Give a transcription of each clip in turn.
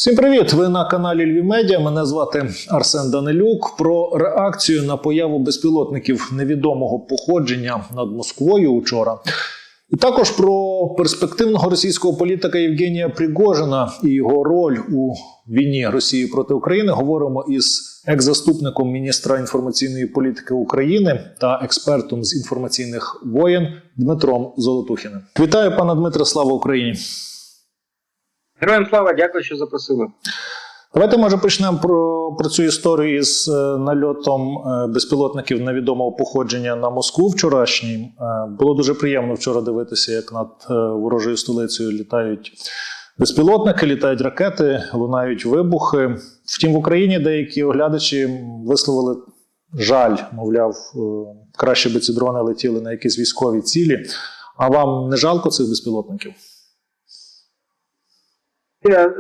Всім привіт! Ви на каналі Львів Медіа. Мене звати Арсен Данилюк. Про реакцію на появу безпілотників невідомого походження над Москвою учора. І також про перспективного російського політика Євгенія Пригожина і його роль у війні Росії проти України говоримо із екс-заступником міністра інформаційної політики України та експертом з інформаційних воєн Дмитром Золотухіним. Вітаю, пане Дмитре, слава Україні! Героям слава, дякую, що запросили. Давайте, може, почнемо про цю історію із нальотом безпілотників невідомого походження на Москву вчорашній. Було дуже приємно вчора дивитися, як над ворожою столицею літають безпілотники, літають ракети, лунають вибухи. Втім, в Україні деякі оглядачі висловили жаль, мовляв, краще би ці дрони летіли на якісь військові цілі. А вам не жалко цих безпілотників?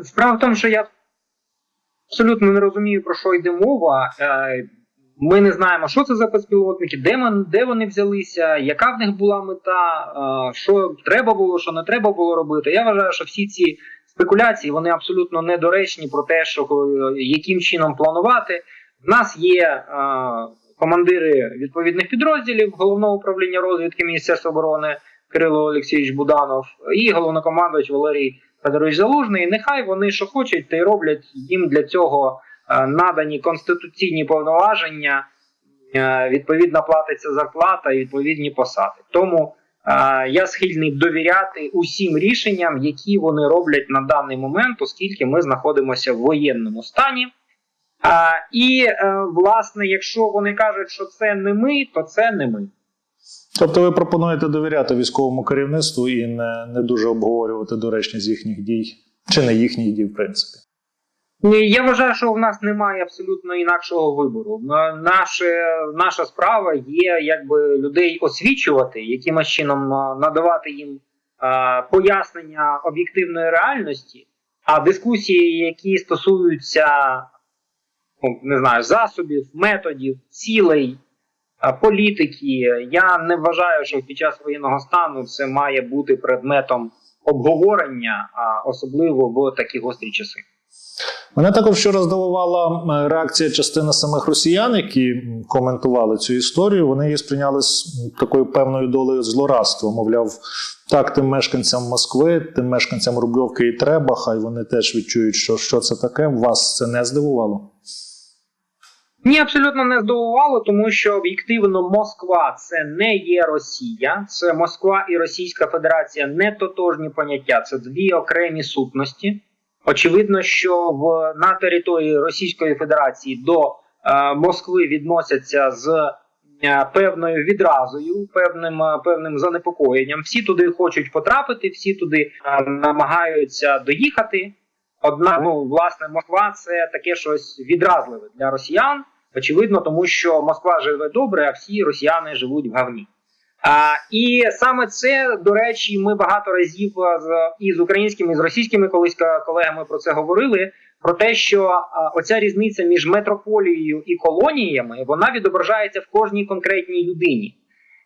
Справа в тому, що я абсолютно не розумію, про що йде мова. Ми не знаємо, що це за безпілотники, де вони взялися, яка в них була мета, що треба було, що не треба було робити. Я вважаю, що всі ці спекуляції, вони абсолютно недоречні про те, що яким чином планувати. В нас є командири відповідних підрозділів Головного управління розвідки Міністерства оборони Кирило Олексійович Буданов і головнокомандувач Валерій Федорович Залужний. Нехай вони що хочуть, та й роблять. Їм для цього надані конституційні повноваження, відповідно платиться зарплата і відповідні посади. Тому я схильний довіряти усім рішенням, які вони роблять на даний момент, оскільки ми знаходимося в воєнному стані. І, власне, якщо вони кажуть, що це не ми, то це не ми. Тобто ви пропонуєте довіряти військовому керівництву і не дуже обговорювати доречність їхніх дій, чи не їхніх дій, в принципі? Я вважаю, що в нас немає абсолютно інакшого вибору. Наша справа є якби людей освічувати, якимось чином надавати їм пояснення об'єктивної реальності, а дискусії, які стосуються, не знаю, засобів, методів, цілей, політики, я не вважаю, що під час воєнного стану це має бути предметом обговорення, особливо в такі гострі часи. Мене також вчора здивувала реакція частини самих росіян, які коментували цю історію. Вони її сприйняли з такою певною долею злорадства. Мовляв, так, тим мешканцям Москви, тим мешканцям Рубльовки і треба, хай вони теж відчують, що це таке. Вас це не здивувало? Ні, абсолютно не здивувало, тому що об'єктивно Москва – це не є Росія, це Москва і Російська Федерація не тотожні поняття, це дві окремі сутності. Очевидно, що на території Російської Федерації до Москви відносяться з певною відразою, певним занепокоєнням. Всі туди хочуть потрапити, всі туди намагаються доїхати. Однак, власне, Москва – це таке щось відразливе для росіян. Очевидно, тому що Москва живе добре, а всі росіяни живуть в говні. І саме це, до речі, ми багато разів і з українськими, і з російськими колись колегами про це говорили, про те, що оця різниця між метрополією і колоніями, вона відображається в кожній конкретній людині.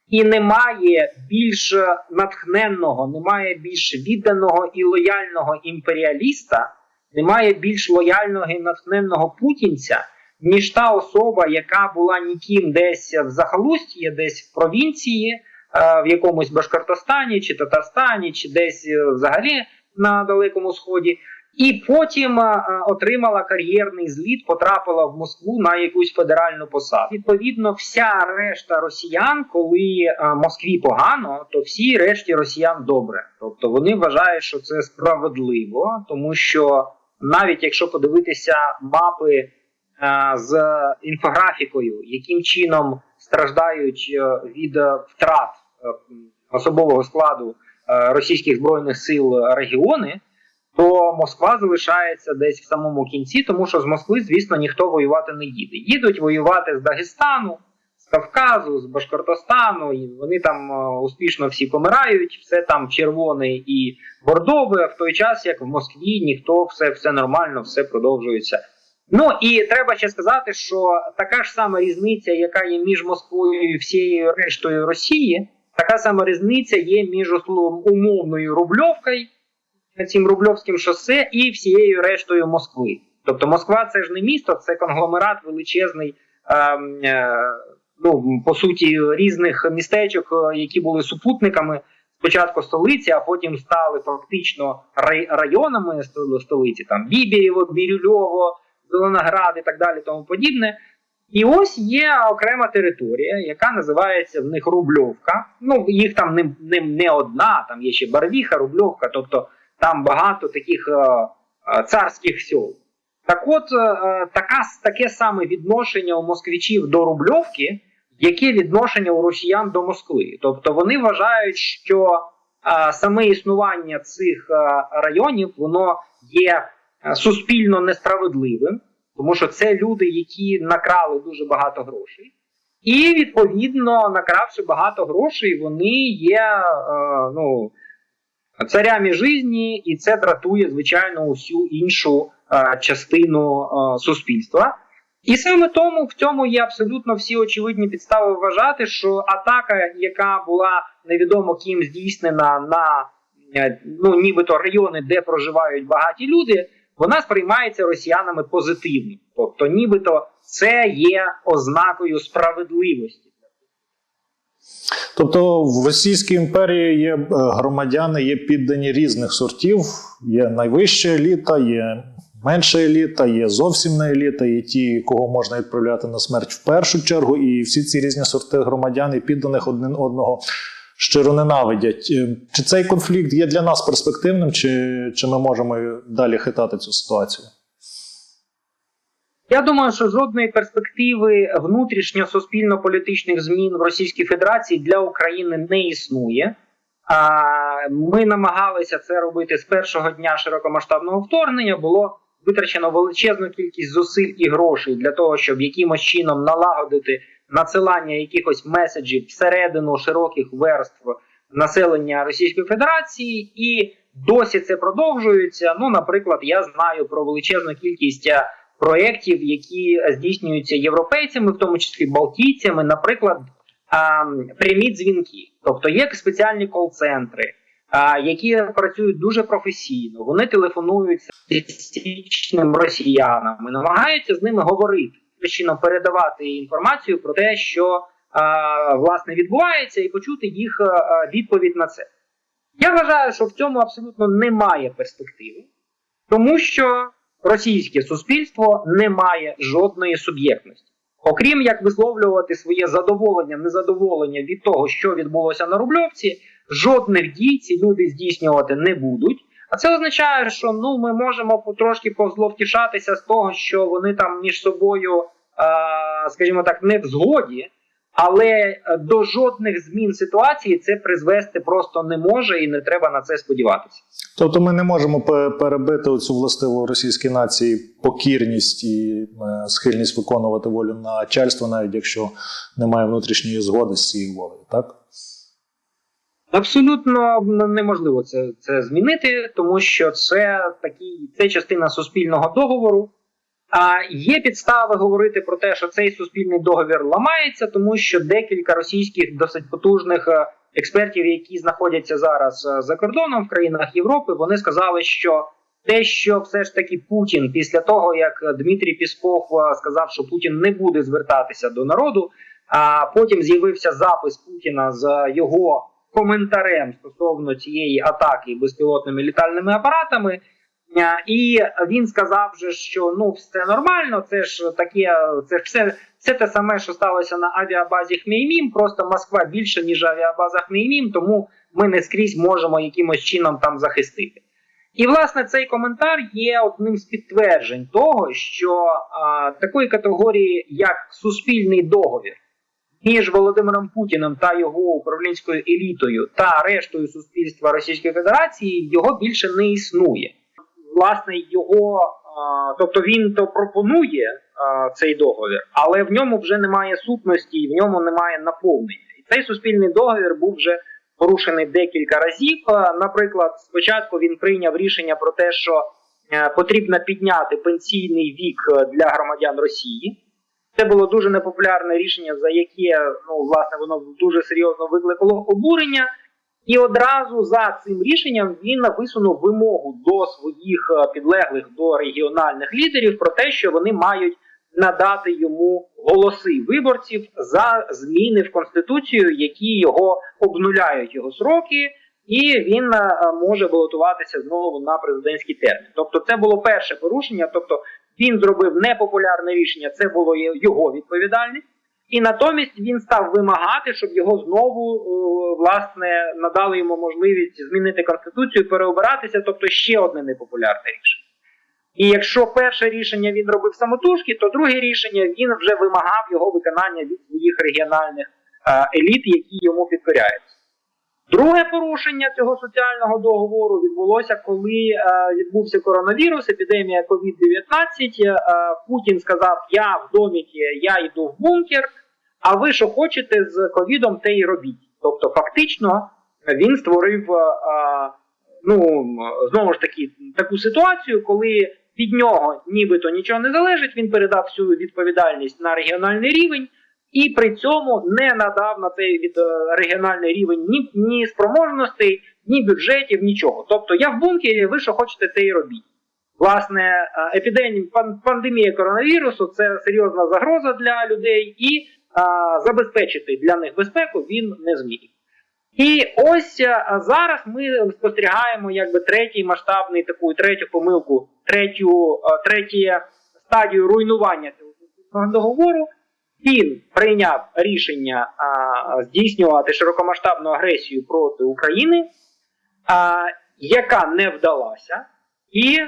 І немає більш натхненного, немає більш відданого і лояльного імперіаліста, немає більш лояльного і натхненного путінця, ніж та особа, яка була ніким десь в захолустці, десь в провінції, в якомусь Башкортостані, чи Татарстані, чи десь взагалі на Далекому Сході, і потім отримала кар'єрний зліт, потрапила в Москву на якусь федеральну посаду. Відповідно, вся решта росіян, коли Москві погано, то всі решті росіян добре. Тобто вони вважають, що це справедливо, тому що навіть якщо подивитися мапи з інфографікою, яким чином страждають від втрат особового складу російських збройних сил регіони, то Москва залишається десь в самому кінці, тому що з Москви, звісно, ніхто воювати не їде. Їдуть воювати з Дагестану, з Кавказу, з Башкортостану, і вони там успішно всі помирають, все там червоне і бордове, в той час, як в Москві, ніхто, все нормально, все продовжується. І треба ще сказати, що така ж сама різниця, яка є між Москвою і всією рештою Росії, така сама різниця є між умовною Рубльовкою цим Рубльовським шосе і всією рештою Москви. Тобто Москва – це ж не місто, це конгломерат величезний, по суті, різних містечок, які були супутниками спочатку столиці, а потім стали фактично районами столиці, там Бібієво, Бірюльово, Зеленоград і так далі, тому подібне. І ось є окрема територія, яка називається в них Рубльовка. Ну, їх там не одна, там є ще Барвіха, Рубльовка, тобто там багато таких царських сіл. Так от, таке саме відношення у москвичів до Рубльовки, яке відношення у росіян до Москви. Тобто вони вважають, що саме існування цих районів, воно є суспільно несправедливим, тому що це люди, які накрали дуже багато грошей. І, відповідно, накравши багато грошей, вони є царями житті, і це дратує, звичайно, усю іншу частину суспільства. І саме тому в цьому є абсолютно всі очевидні підстави вважати, що атака, яка була невідомо ким здійснена на нібито райони, де проживають багаті люди, вона сприймається росіянами позитивно. Тобто нібито це є ознакою справедливості. Тобто в Російській імперії є громадяни, є піддані різних сортів, є найвища еліта, є менша еліта, є зовсім не еліта, є ті, кого можна відправляти на смерть в першу чергу, і всі ці різні сорти громадян і підданих один одного щиро ненавидять. Чи цей конфлікт є для нас перспективним, чи ми можемо далі хитати цю ситуацію? Я думаю, що жодної перспективи внутрішньо-суспільно-політичних змін в Російській Федерації для України не існує. Ми намагалися це робити з першого дня широкомасштабного вторгнення. Було витрачено величезну кількість зусиль і грошей для того, щоб якимось чином налагодити надсилання якихось меседжів всередину широких верств населення Російської Федерації. І досі це продовжується. Наприклад, я знаю про величезну кількість проєктів, які здійснюються європейцями, в тому числі балтійцями, наприклад, прямі дзвінки. Тобто є спеціальні кол-центри, які працюють дуже професійно. Вони телефонують статистичним росіянам і намагаються з ними говорити, чином передавати інформацію про те, що власне відбувається, і почути їх відповідь на це. Я вважаю, що в цьому абсолютно немає перспективи, тому що російське суспільство не має жодної суб'єктності. Окрім як висловлювати своє задоволення, незадоволення від того, що відбулося на Рубльовці, жодних дій ці люди здійснювати не будуть. А це означає, що ми можемо трошки позловтішатися з того, що вони там між собою, скажімо так, не в згоді, але до жодних змін ситуації це призвести просто не може і не треба на це сподіватися. Тобто ми не можемо перебити оцю властиву російській нації покірність і схильність виконувати волю начальства, навіть якщо немає внутрішньої згоди з цією волею, так? Абсолютно неможливо це змінити, тому що це частина суспільного договору. Є підстави говорити про те, що цей суспільний договір ламається, тому що декілька російських досить потужних експертів, які знаходяться зараз за кордоном в країнах Європи, вони сказали, що те, що все ж таки Путін, після того, як Дмитрій Пісков сказав, що Путін не буде звертатися до народу, а потім з'явився запис Путіна з його коментарем стосовно цієї атаки безпілотними літальними апаратами, і він сказав же, що все нормально, це ж все те саме, що сталося на авіабазі Хмеймім, просто Москва більше, ніж авіабаза Хмеймім, тому ми не скрізь можемо якимось чином там захистити. І, власне, цей коментар є одним з підтверджень того, що такої категорії, як суспільний договір між Володимиром Путіним та його управлінською елітою та рештою суспільства Російської Федерації, його більше не існує. Власне, тобто він то пропонує цей договір, але в ньому вже немає сутності, і в ньому немає наповнення. І цей суспільний договір був вже порушений декілька разів. Наприклад, спочатку він прийняв рішення про те, що потрібно підняти пенсійний вік для громадян Росії. Це було дуже непопулярне рішення, за яке, власне, воно дуже серйозно викликало обурення. І одразу за цим рішенням він висунув вимогу до своїх підлеглих, до регіональних лідерів про те, що вони мають надати йому голоси виборців за зміни в Конституцію, які його обнуляють його сроки, і він може балотуватися знову на президентський термін. Тобто це було перше порушення, тобто він зробив непопулярне рішення, це було його відповідальність. І натомість він став вимагати, щоб його знову, власне, надали йому можливість змінити Конституцію, переобиратися, тобто ще одне непопулярне рішення. І якщо перше рішення він робив самотужки, то друге рішення він вже вимагав його виконання від своїх регіональних еліт, які йому підкоряються. Друге порушення цього соціального договору відбулося, коли відбувся коронавірус, епідемія COVID-19. Путін сказав: я в доміки, я йду в бункер, а ви що хочете з ковідом, те й робіть. Тобто фактично він створив, знову ж таки, таку ситуацію, коли від нього нібито нічого не залежить, він передав всю відповідальність на регіональний рівень, і при цьому не надав на цей регіональний рівень ні спроможностей, ні бюджетів, нічого. Тобто я в бункері, ви що хочете, те й робіть. Власне, пандемія коронавірусу – це серйозна загроза для людей, і забезпечити для них безпеку він не зміг. І ось зараз ми спостерігаємо якби третій масштабний, третю помилку, третю стадію руйнування цього договору. Він прийняв рішення здійснювати широкомасштабну агресію проти України, яка не вдалася, і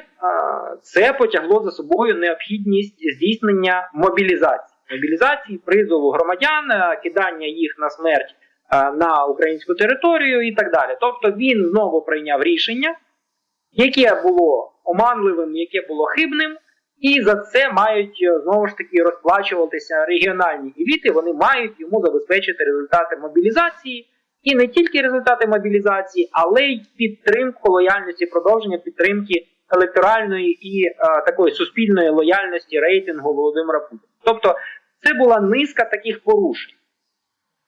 це потягло за собою необхідність здійснення мобілізації. Мобілізації, призову громадян, кидання їх на смерть на українську територію і так далі. Тобто він знову прийняв рішення, яке було оманливим, яке було хибним, і за це мають, знову ж таки, розплачуватися регіональні еліти, вони мають йому забезпечити результати мобілізації, і не тільки результати мобілізації, але й підтримку лояльності, продовження підтримки електоральної і такої суспільної лояльності рейтингу Володимира Путіна. Тобто це була низка таких порушень.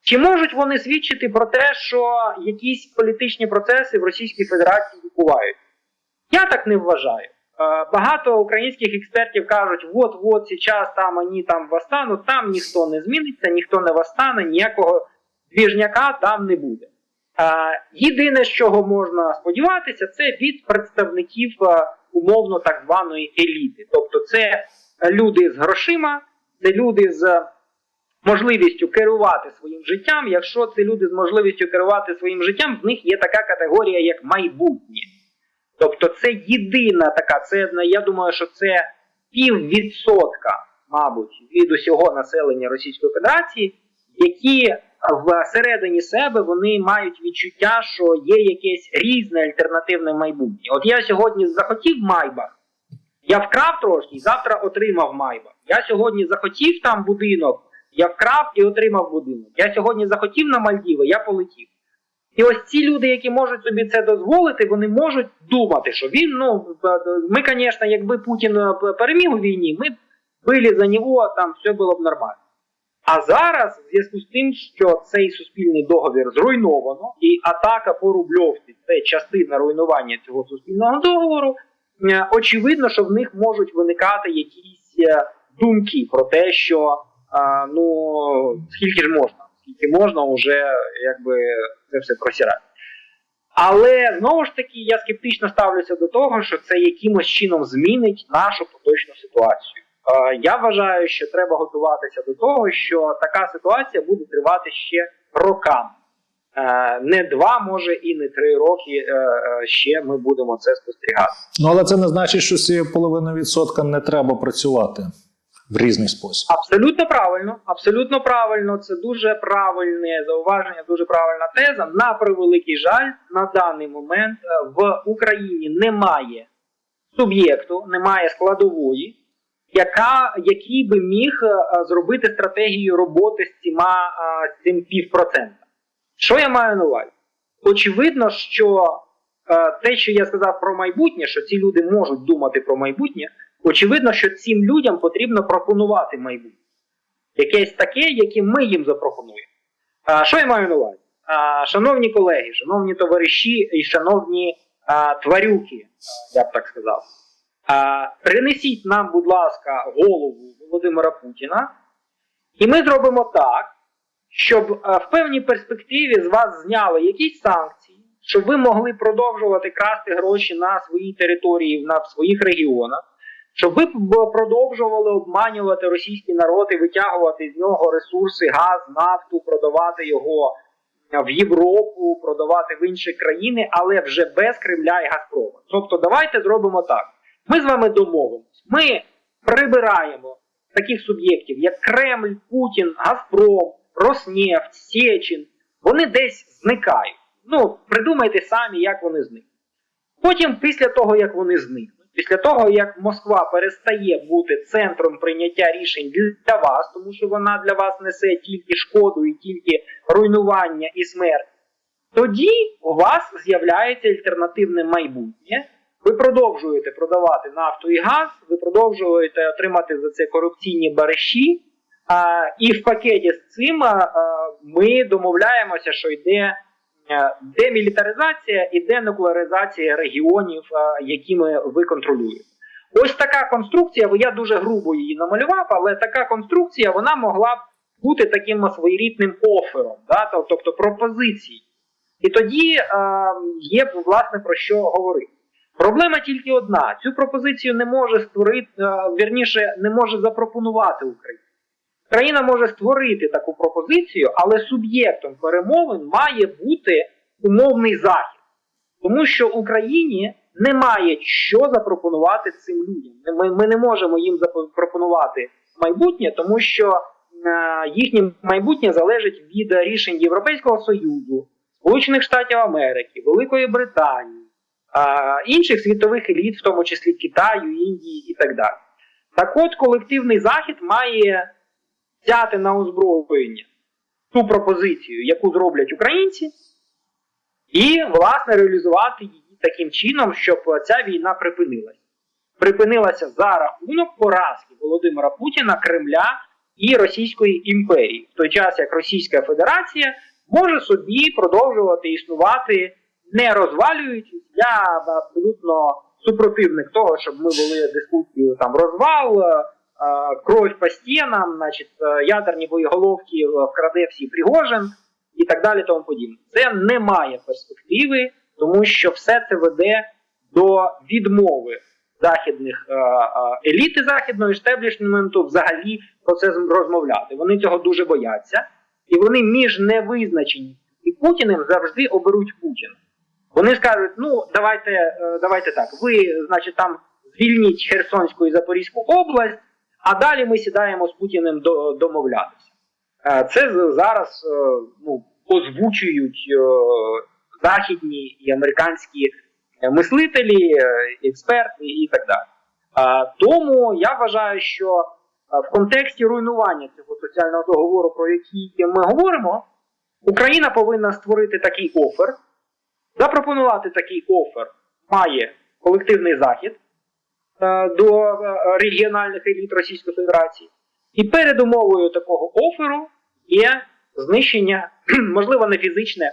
Чи можуть вони свідчити про те, що якісь політичні процеси в Російській Федерації відбуваються? Я так не вважаю. Багато українських експертів кажуть, вот сейчас там вони там восстануть, там ніхто не зміниться, ніхто не восстане, ніякого двіжняка там не буде. Єдине, з чого можна сподіватися, це від представників умовно так званої еліти. Тобто це люди з грошима, це люди з можливістю керувати своїм життям. Якщо це люди з можливістю керувати своїм життям, в них є така категорія, як майбутнє. Тобто це єдина така, я думаю, що це 0,5%, мабуть, від усього населення Російської Федерації, які всередині себе вони мають відчуття, що є якесь різне альтернативне майбутнє. От я сьогодні захотів Майбах, я вкрав трошки, завтра отримав Майбах. Я сьогодні захотів там будинок, я вкрав і отримав будинок. Я сьогодні захотів на Мальдіви, я полетів. І ось ці люди, які можуть собі це дозволити, вони можуть думати, що він, ми, звісно, якби Путін переміг у війні, ми б били за нього, там все було б нормально. А зараз, в зв'язку з тим, що цей суспільний договір зруйновано, і атака по Рубльовці – це частина руйнування цього суспільного договору, очевидно, що в них можуть виникати якісь думки про те, що, скільки можна вже, якби, це все просирати. Але, знову ж таки, я скептично ставлюся до того, що це якимось чином змінить нашу поточну ситуацію. Я вважаю, що треба готуватися до того, що така ситуація буде тривати ще роками. Не 2, може і не 3 роки ще ми будемо це спостерігати. Але це не значить, що з цією половиною відсотка не треба працювати в різний спосіб. Абсолютно правильно. Це дуже правильне зауваження, дуже правильна теза. На превеликий жаль, на даний момент в Україні немає суб'єкту, немає складової, який би міг зробити стратегію роботи з цим 0,5%. Що я маю на увазі? Очевидно, що те, що я сказав про майбутнє, що ці люди можуть думати про майбутнє, очевидно, що цим людям потрібно пропонувати майбутнє. Якесь таке, яке ми їм запропонуємо. Що я маю на увазі? шановні колеги, шановні товариші і шановні тварюки, я б так сказав, принесіть нам, будь ласка, голову Володимира Путіна, і ми зробимо так, щоб в певній перспективі з вас зняли якісь санкції, щоб ви могли продовжувати красти гроші на своїй території, в своїх регіонах, щоб ви продовжували обманювати російський народ і витягувати з нього ресурси, газ, нафту, продавати його в Європу, продавати в інші країни, але вже без Кремля і Газпрома. Тобто давайте зробимо так. Ми з вами домовимось. Ми прибираємо таких суб'єктів, як Кремль, Путін, Газпром, Роснефть, Сечин. Вони десь зникають. Ну, придумайте самі, як вони зникнуть. Потім, після того, як вони зникнуть, після того, як Москва перестає бути центром прийняття рішень для вас, тому що вона для вас несе тільки шкоду і тільки руйнування і смерть, тоді у вас з'являється альтернативне майбутнє. Ви продовжуєте продавати нафту і газ, ви продовжуєте отримати за це корупційні бариші, і в пакеті з цим ми домовляємося, що йде демілітаризація і денуклеаризація регіонів, якими ви контролюєте. Ось така конструкція, я дуже грубо її намалював, але така конструкція, вона могла б бути таким своєрідним офером, да? Тобто пропозицією. І тоді є, власне, про що говорити. Проблема тільки одна. Цю пропозицію не може створити, вірніше, не може запропонувати Україна. Країна може створити таку пропозицію, але суб'єктом перемовин має бути умовний Захід. Тому що Україні немає що запропонувати цим людям. Ми не можемо їм запропонувати майбутнє, тому що їхнє майбутнє залежить від рішень Європейського Союзу, Сполучених Штатів Америки, Великої Британії, інших світових еліт, в тому числі Китаю, Індії і так далі. Так от, колективний Захід має взяти на озброєння ту пропозицію, яку зроблять українці, і, власне, реалізувати її таким чином, щоб ця війна припинилася. Припинилася за рахунок поразки Володимира Путіна, Кремля і Російської імперії. В той час, як Російська Федерація може собі продовжувати існувати, не розвалюючись. Я абсолютно супротивник того, щоб ми вели дискусію там розвал, кровь по стінам, значить, ядерні боєголовки вкраде всі Пригожин і так далі тому подібне. Це не має перспективи, тому що все це веде до відмови західних еліти західного істеблішменту взагалі про це розмовляти. Вони цього дуже бояться, і вони між невизначеністю і Путіним завжди оберуть Путіна. Вони скажуть, ну, давайте так, ви, значить, там звільніть Херсонську і Запорізьку область, а далі ми сідаємо з Путіним домовлятися. Це зараз озвучують західні і американські мислителі, експерти і так далі. Тому я вважаю, що в контексті руйнування цього соціального договору, про який ми говоримо, Україна повинна створити такий офер, запропонувати такий офер має колективний Захід до регіональних еліт Російської Федерації. І передумовою такого оферу є знищення, можливо, не фізичне,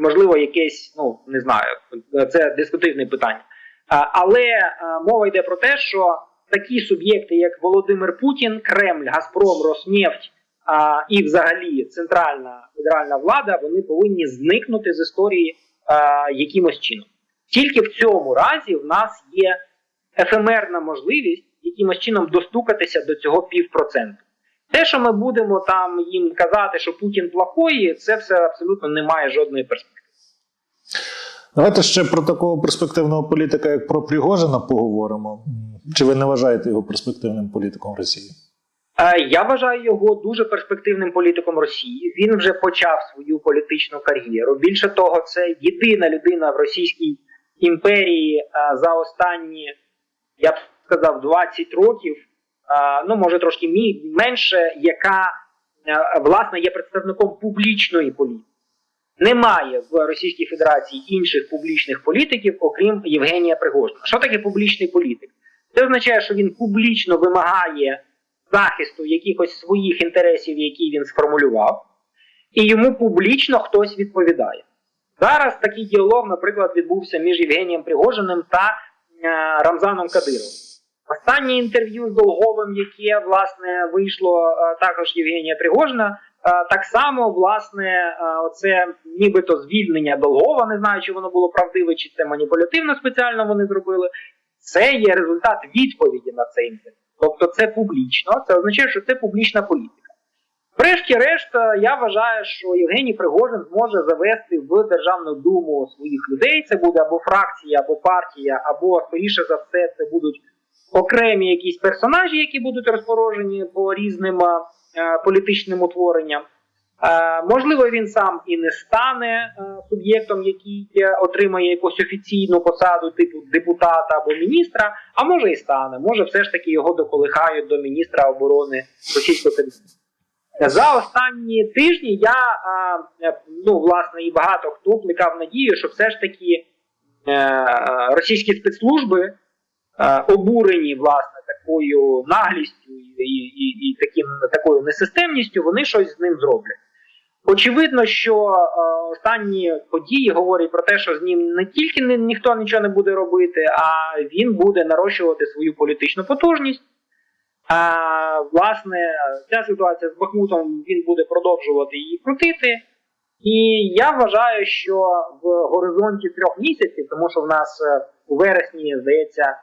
можливо, якесь, не знаю, це дискутивне питання. Але мова йде про те, що такі суб'єкти, як Володимир Путін, Кремль, Газпром, Роснефть і взагалі центральна федеральна влада, вони повинні зникнути з історії якимось чином. Тільки в цьому разі в нас є ефемерна можливість якимось чином достукатися до цього 0,5%. Те, що ми будемо там їм казати, що Путін плохой, це все абсолютно не має жодної перспективи. Давайте ще про такого перспективного політика, як про Пригожина, поговоримо. Чи ви не вважаєте його перспективним політиком Росії? Я вважаю його дуже перспективним політиком Росії. Він вже почав свою політичну кар'єру. Більше того, це єдина людина в Російській імперії за останні, я б сказав, 20 років, може трошки менше, яка, власне, є представником публічної політики. Немає в Російській Федерації інших публічних політиків, окрім Євгенія Пригожина. Що таке публічний політик? Це означає, що він публічно вимагає захисту якихось своїх інтересів, які він сформулював. і йому публічно хтось відповідає. Зараз такий діалог, наприклад, відбувся між Євгенієм Пригожиним та Рамзаном Кадировим. Останнє інтерв'ю з Долговим, яке, власне, вийшло також Євгенія Пригожина, так само, власне, оце нібито звільнення Долгова, не знаю, чи воно було правдиве, чи це маніпулятивно спеціально вони зробили, це є результат відповіді на це інтерв'ю. Тобто це публічно, це означає, що це публічна політика. Врешті-решт, я вважаю, що Євгеній Пригожин зможе завести в Державну Думу своїх людей. Це буде або фракція, або партія, або, скоріше за все, це будуть окремі якісь персонажі, які будуть розпорожені по різним політичним утворенням. Можливо, він сам і не стане суб'єктом, який отримає якусь офіційну посаду типу депутата або міністра, а може і стане. Може все ж таки його доколихають до міністра оборони Російської Федерації. За останні тижні я, власне, і багато хто плекав надію, що все ж таки російські спецслужби, обурені, власне, такою наглістю і такою несистемністю, вони щось з ним зроблять. Очевидно, що останні події говорять про те, що з ним не тільки ніхто нічого не буде робити, а він буде нарощувати свою політичну потужність. Власне, ця ситуація з Бахмутом, він буде продовжувати її крутити. І я вважаю, що в горизонті 3 місяців, тому що в нас у вересні, здається,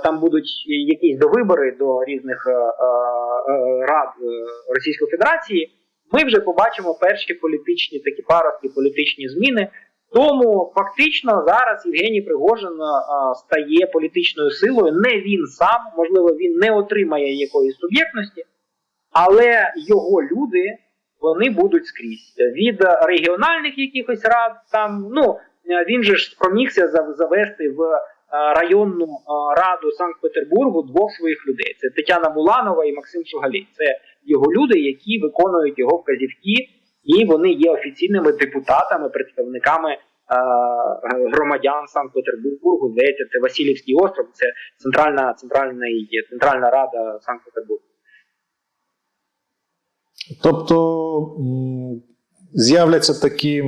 там будуть якісь довибори до різних рад Російської Федерації, ми вже побачимо перші політичні такі паростки, політичні зміни. Тому фактично зараз Євгеній Пригожин стає політичною силою. Не він сам, можливо, він не отримає якоїсь суб'єктності, але його люди, вони будуть скрізь. Від регіональних якихось рад, там, він же ж спромігся завести в районну раду Санкт-Петербургу 2 своїх людей. Це Тетяна Буланова і Максим Шугалій. Це його люди, які виконують його вказівки, і вони є офіційними депутатами, представниками громадян Санкт-Петербургу. Здається, це Васильівський остров, це Центральна Рада Санкт-Петербургу. Тобто з'являться такі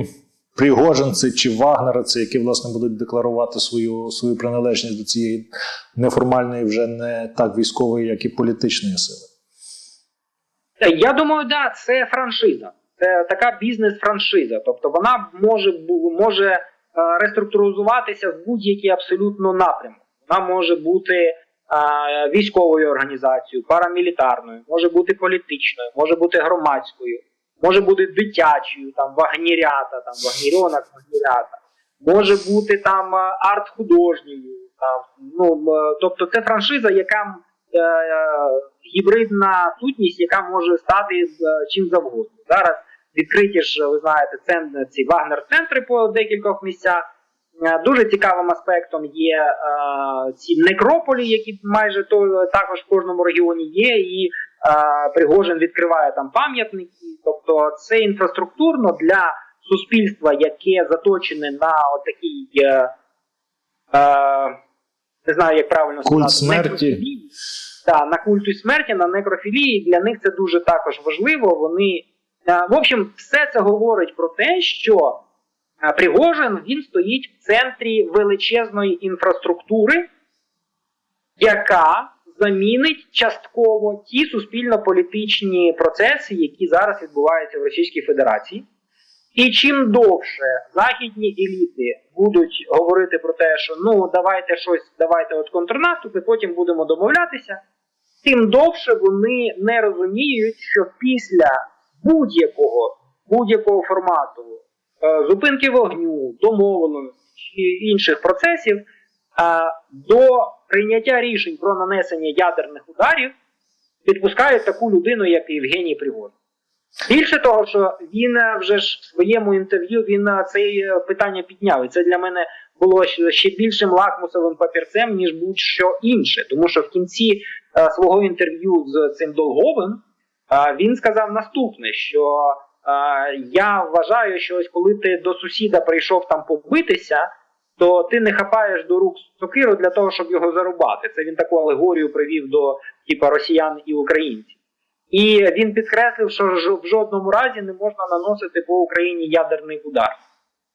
пригожинці чи вагнериці, які, власне, будуть декларувати свою приналежність до цієї неформальної, вже не так військової, як і політичної сили. Я думаю, да, це франшиза. Це така бізнес-франшиза. Тобто вона може реструктуризуватися в будь-який абсолютно напрямок. Вона може бути військовою організацією, парамілітарною, може бути політичною, може бути громадською, може бути дитячою, там вагнірята, там вагнірьонок, вагнірята, може бути там арт-художньою. Тобто це франшиза, яка гібридна сутність, яка може стати чим завгодно. Зараз відкриті ж, ви знаєте, ці Вагнер-центри по декількох місцях. Дуже цікавим аспектом є ці некрополі, які майже також в кожному регіоні є, і Пригожин відкриває там пам'ятники. Тобто це інфраструктурно для суспільства, яке заточене на отакий, не знаю, як правильно сказати, культ смерті. На культу смерті, на некрофілії. Для них це дуже також важливо. Вони, в общем, все це говорить про те, що Пригожин, він стоїть в центрі величезної інфраструктури, яка замінить частково ті суспільно-політичні процеси, які зараз відбуваються в Російській Федерації. І чим довше західні еліти будуть говорити про те, що давайте от контрнаступ, і потім будемо домовлятися, тим довше вони не розуміють, що після будь-якого формату зупинки вогню, домовленості чи інших процесів, до прийняття рішень про нанесення ядерних ударів підпускають таку людину, як Євгеній Пригожин. Більше того, що він вже ж в своєму інтерв'ю це питання підняв. І це для мене було ще більшим лакмусовим папірцем, ніж будь-що інше. Тому що в кінці свого інтерв'ю з цим Долговим він сказав наступне, що я вважаю, що ось коли ти до сусіда прийшов там побитися, то ти не хапаєш до рук сокиру для того, щоб його зарубати. Це він таку алегорію привів до росіян і українців. І він підкреслив, що в жодному разі не можна наносити по Україні ядерний удар.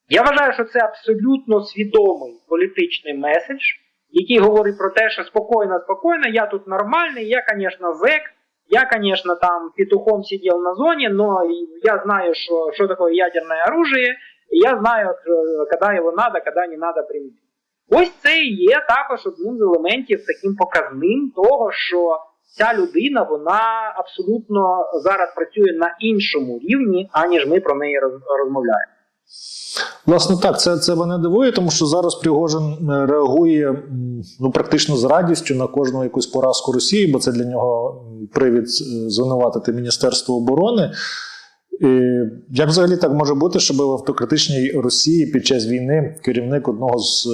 Я вважаю, що це абсолютно свідомий політичний меседж, який говорить про те, що спокійно, я тут нормальний, я, звісно, зек, я, звісно, там петухом сидел на зоне, но я знаю, что такое ядерное оружие, и я знаю, когда его надо, когда не надо применити. Ось це і є також одним з елементів таким показним того, що ця людина, вона абсолютно зараз працює на іншому рівні, аніж ми про неї розмовляємо. Власне, так, це мене дивує, тому що зараз Пригожин реагує практично з радістю на кожну якусь поразку Росії, бо це для нього привід звинуватити Міністерство оборони. Як взагалі так може бути, щоб в автократичній Росії під час війни керівник одного з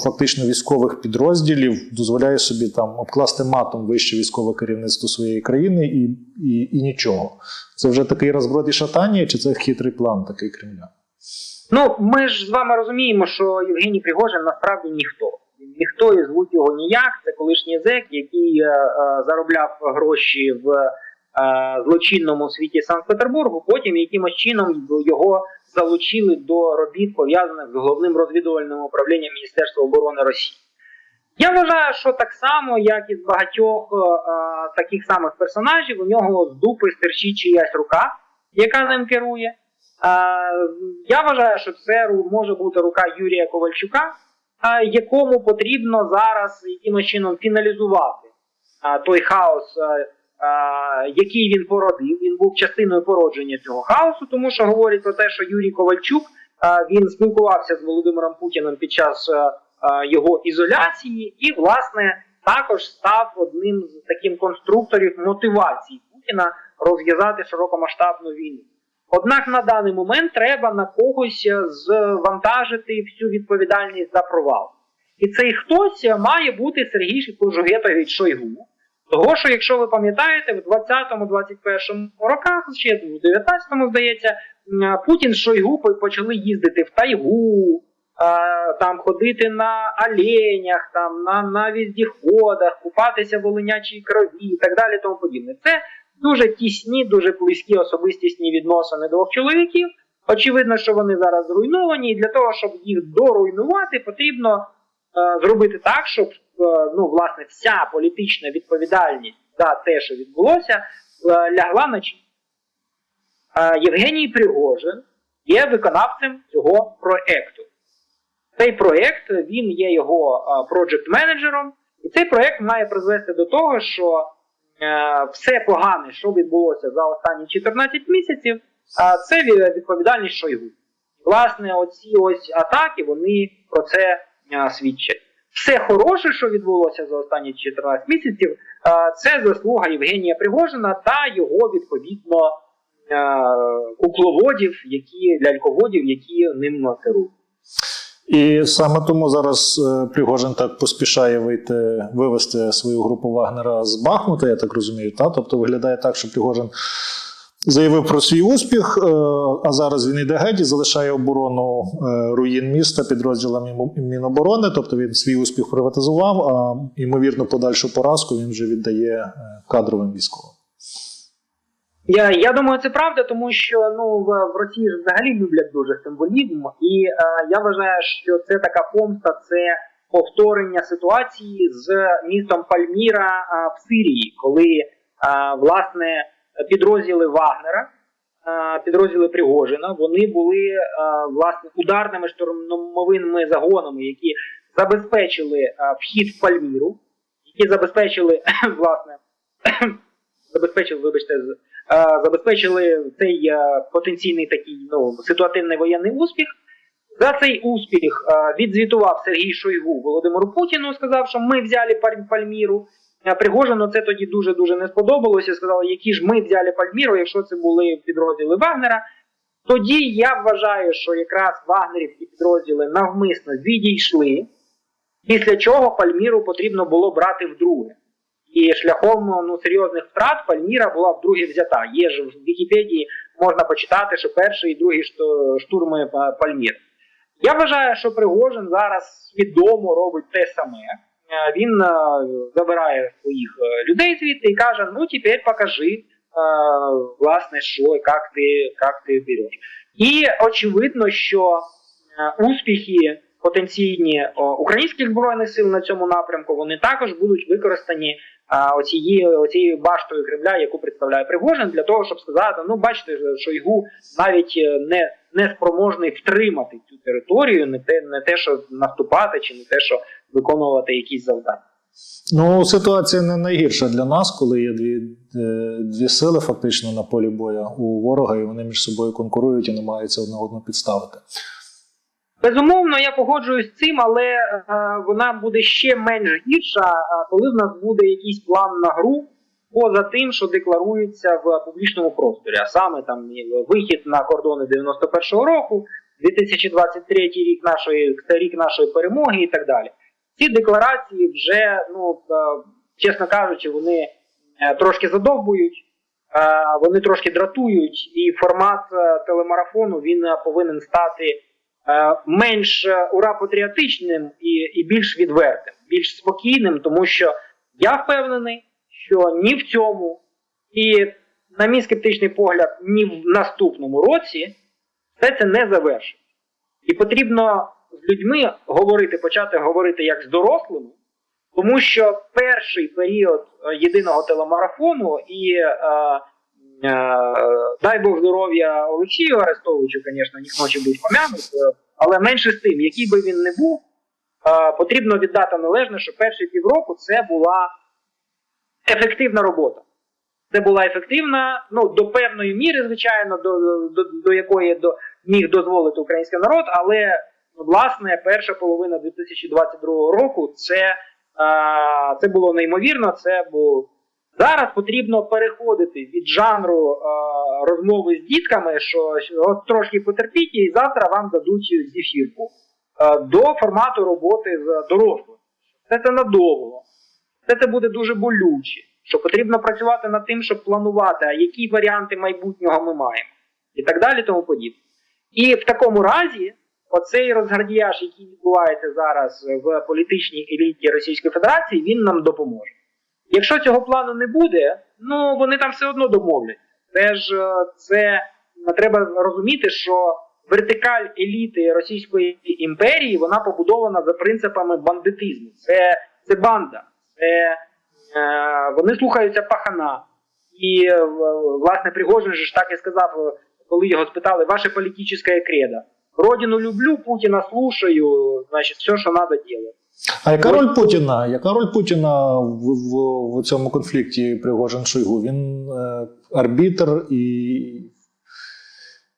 фактично військових підрозділів дозволяє собі там обкласти матом вище військове керівництво своєї країни і нічого? Це вже такий розброд і шатання, чи це хитрий план такий Кремля? Ми ж з вами розуміємо, що Євгеній Пригожин насправді ніхто. Ніхто і звуть його ніяк. Це колишній зек, який заробляв гроші в злочинному світі Санкт-Петербургу, потім якимось чином його залучили до робіт, пов'язаних з головним розвідувальним управлінням Міністерства оборони Росії. Я вважаю, що так само, як і з багатьох таких самих персонажів, у нього з дупи стирчить чиясь рука, яка ним керує. Я вважаю, що це може бути рука Юрія Ковальчука, якому потрібно зараз якимось чином фіналізувати той хаос, який він породив. Він був частиною породження цього хаосу, тому що говорить про те, що Юрій Ковальчук, він спілкувався з Володимиром Путіним під час його ізоляції і, власне, також став одним з таких конструкторів мотивації Путіна розв'язати широкомасштабну війну. Однак на даний момент треба на когось звантажити всю відповідальність за провал. І цей хтось має бути Сергій Кожугетович Шойгу. Того, що, якщо ви пам'ятаєте, в 20-21 роках, ще в 19-му, здається, Путін з Шойгу почали їздити в тайгу, там ходити на оленях, там на віздіходах, купатися в оленячій крові і так далі тому подібне. Це дуже тісні, дуже близькі особистісні відносини двох чоловіків. Очевидно, що вони зараз зруйновані, і для того, щоб їх доруйнувати, потрібно зробити так, щоб власне, вся політична відповідальність за те, що відбулося, лягла на чиї. Євгеній Пригожин є виконавцем цього проєкту. Цей проєкт, він є його проджект-менеджером, і цей проєкт має призвести до того, що все погане, що відбулося за останні 14 місяців, це відповідальність Шойгу. Власне, оці ось атаки, вони про це свідчать. Все хороше, що відбулося за останні 14 місяців, це заслуга Євгенія Пригожина та його, відповідно, кукловодів, ляльководів, які ним керують. І саме тому зараз Пригожин так поспішає вивести свою групу Вагнера з Бахмута, я так розумію, та? Тобто виглядає так, що Пригожин заявив про свій успіх, а зараз він йде геть і залишає оборону руїн міста підрозділами Міноборони, тобто він свій успіх приватизував, а ймовірно подальшу поразку він вже віддає кадровим військовим. Я думаю, це правда, тому що в Росії ж взагалі люблять дуже символізм, і я вважаю, що це така помста, це повторення ситуації з містом Пальміра в Сирії, коли, власне, підрозділи Вагнера, підрозділи Пригожина, вони були, власне, ударними штурмовими загонами, які забезпечили вхід в Пальміру, які забезпечили, власне, забезпечили цей потенційний такий ситуативний воєнний успіх. За цей успіх відзвітував Сергій Шойгу Володимиру Путіну, сказав, що ми взяли Пальміру. Пригожину це тоді дуже-дуже не сподобалося, сказали, які ж ми взяли Пальміру, якщо це були підрозділи Вагнера. Тоді я вважаю, що якраз вагнерівські підрозділи навмисно відійшли, після чого Пальміру потрібно було брати вдруге. І шляхом серйозних втрат Пальміра була вдруге взята. Є ж в Вікіпедії, можна почитати, що перший і другий штурми Пальмір. Я вважаю, що Пригожин зараз свідомо робить те саме. Він забирає своїх людей звідти і каже, тепер покажи, власне, что и как ты берешь. І очевидно, що успіхи потенційні українських збройних сил на цьому напрямку, вони також будуть використані оцією баштою Кремля, яку представляє Пригожин, для того, щоб сказати, ну бачите, Шойгу навіть не спроможний втримати цю територію, не те, що наступати, чи не те, що виконувати якісь завдання. Ну, ситуація не найгірша для нас, коли є дві сили фактично на полі бою у ворога, і вони між собою конкурують і намагаються одне одного підставити. Безумовно, я погоджуюсь з цим, але вона буде ще менш гірша, коли в нас буде якийсь план на гру поза тим, що декларується в публічному просторі. А саме там вихід на кордони 91-го року, 2023 рік рік нашої перемоги і так далі. Ці декларації вже, ну, чесно кажучи, вони трошки задовбують, вони трошки дратують, і формат телемарафону, він повинен стати менш ура-патріотичним і більш відвертим, більш спокійним, тому що я впевнений, що ні в цьому, і на мій скептичний погляд, ні в наступному році все це не завершить. І потрібно з людьми почати говорити як з дорослими, тому що перший період єдиного телемарафону і дай Бог здоров'я Олексію Арестовичу, звісно, ніхто ночі будь помянуть, але менше з тим, який би він не був, потрібно віддати належне, що перші півроку це була ефективна робота. Це була ефективна, ну, до певної міри, звичайно, до якої міг дозволити український народ, але, власне, перша половина 2022 року це було неймовірно, зараз потрібно переходити від жанру розмови з дітками, що от трошки потерпіть і завтра вам дадуть зефірку, до формату роботи з дорослими. Це надовго, це буде дуже болюче, що потрібно працювати над тим, щоб планувати, а які варіанти майбутнього ми маємо, і так далі, тому подібне. І в такому разі, оцей розгардіяж, який відбувається зараз в політичній еліті Російської Федерації, він нам допоможе. Якщо цього плану не буде, ну вони там все одно домовляться. Треба розуміти, що вертикаль еліти Російської імперії, вона побудована за принципами бандитизму. Це банда. Вони слухаються пахана. І, власне, Пригожин же ж так і сказав, коли його спитали, ваше політичне кредо. Родину люблю, Путіна слушаю, значить, все, що треба робити. А яка роль Путіна? Яка роль Путіна в цьому конфлікті Пригожин-Шойгу? Він арбітр і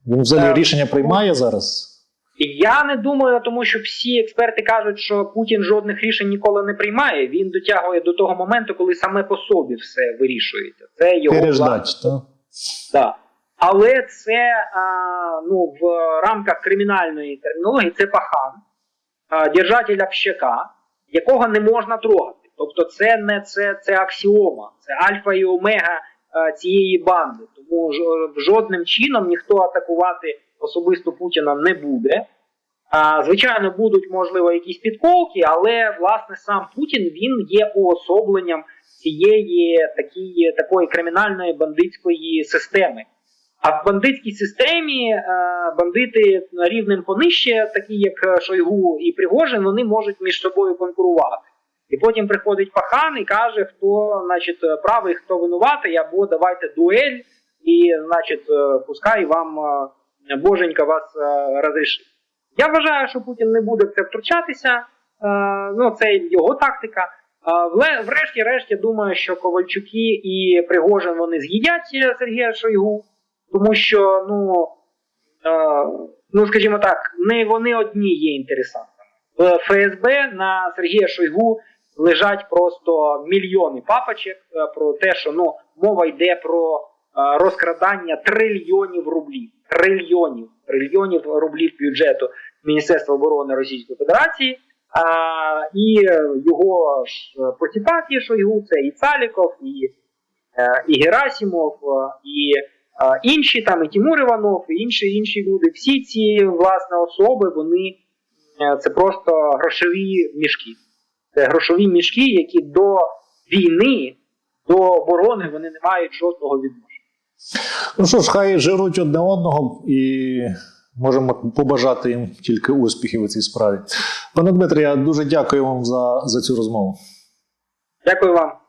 він взагалі рішення приймає зараз? Я не думаю, тому що всі експерти кажуть, що Путін жодних рішень ніколи не приймає. Він дотягує до того моменту, коли саме по собі все вирішується. Це його переждать, так? Так. Але це в рамках кримінальної термінології це пахан, держатель общака, якого не можна трогати. Тобто це аксіома, це альфа і омега цієї банди. Тому жодним чином ніхто атакувати особисто Путіна не буде. Звичайно, будуть, можливо, якісь підколки, але, власне, сам Путін, він є уособленням цієї такої кримінальної бандитської системи. А в бандитській системі бандити рівнем понижче, такі як Шойгу і Пригожин, вони можуть між собою конкурувати. І потім приходить пахан і каже, хто, значить, правий, хто винуватий, або давайте дуель, і, значить, пускай вам боженька вас розрішить. Я вважаю, що Путін не буде в це втручатися, це його тактика. Врешті-решт, я думаю, що Ковальчуки і Пригожин, вони з'їдять Сергія Шойгу, тому що, скажімо так, не вони одні є інтересантами. В ФСБ на Сергія Шойгу лежать просто мільйони папочок про те, що мова йде про розкрадання трильйонів рублів. Трильйонів рублів бюджету Міністерства оборони Російської Федерації. І його ж посіпаки Шойгу, це і Цаліков, і Герасимов, і інші, там і Тимур Іванов, і інші люди. Всі ці, власне, особи, це просто грошові мішки. Це грошові мішки, які до війни, до оборони, вони не мають жодного відношення. Ну що ж, хай жируть одне одного і можемо побажати їм тільки успіхів у цій справі. Пане Дмитре, я дуже дякую вам за цю розмову. Дякую вам.